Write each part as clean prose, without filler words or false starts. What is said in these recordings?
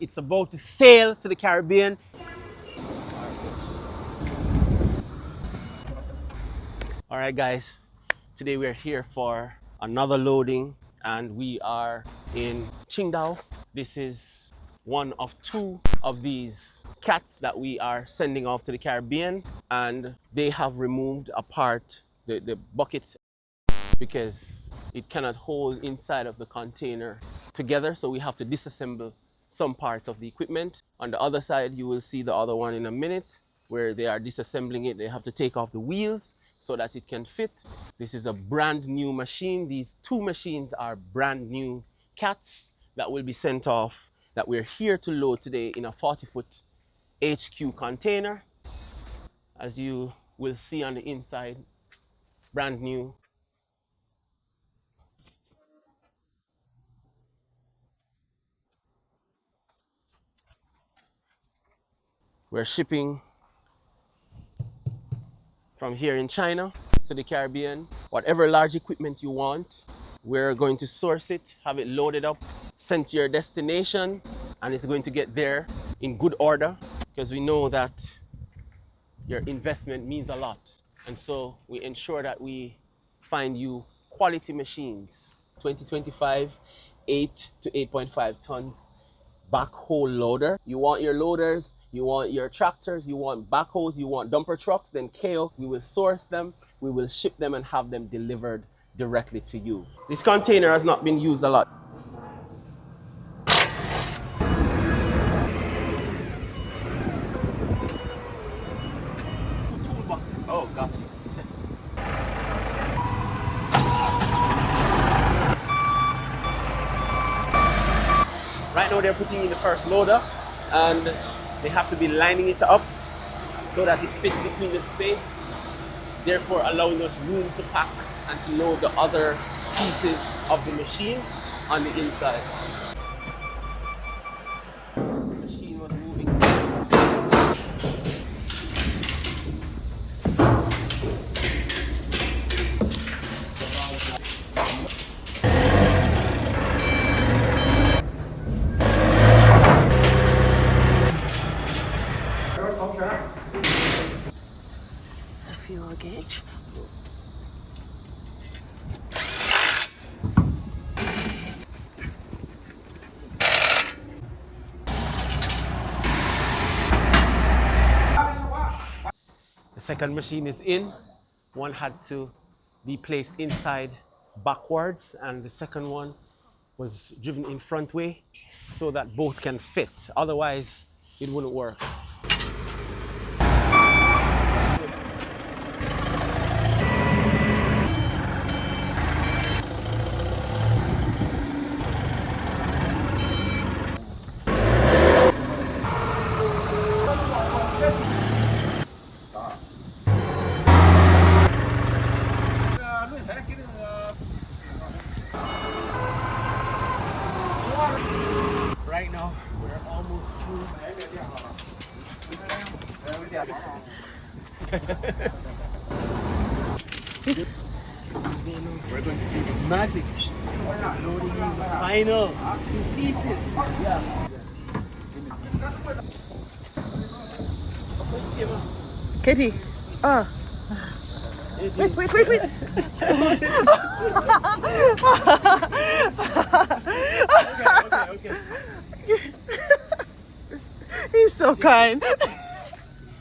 It's about to sail to the Caribbean. All right, guys, today we're here for another loading and we are in Qingdao. This is one of two of these cats that we are sending off to the Caribbean, and they have removed a part, the bucket, because it cannot hold inside of the container together, so we have to disassemble some parts of the equipment. On the other side, you will see the other one in a minute where they are disassembling it. They have to take off the wheels so that it can fit. This is a brand new machine. These two machines are brand new cats that will be sent off, that we're here to load today in a 40-foot HQ container. As you will see on the inside, brand new. We're shipping from here in China to the Caribbean. Whatever large equipment you want, we're going to source it, have it loaded up, sent to your destination, and it's going to get there in good order, because we know that your investment means a lot. And so we ensure that we find you quality machines. 2025, 8 to 8.5 tons backhoe loader. You want your loaders, you want your tractors, you want backhoes, you want dumper trucks, then KEIO, we will source them, we will ship them and have them delivered directly to you. This container has not been used a lot. Oh, gotcha. Right now they're putting in the first loader and they have to be lining it up so that it fits between the space, therefore allowing us room to pack and to load the other pieces of the machine on the inside. The machine was moving. A fuel gauge. The second machine is in. One had to be placed inside backwards, and the second one was driven in front way so that both can fit. Otherwise, it wouldn't work. Right now, we're almost through. We're going to see the magic of loading in the final two pieces. Yeah. Katie. Wait. Okay. He's so kind.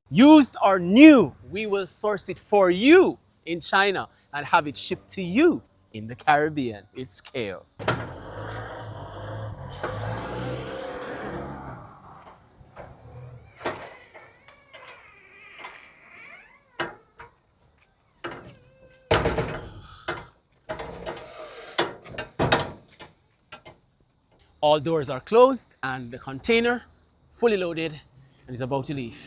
Used or new, we will source it for you in China and have it shipped to you in the Caribbean. It's KEIO. All doors are closed and the container fully loaded and is about to leave.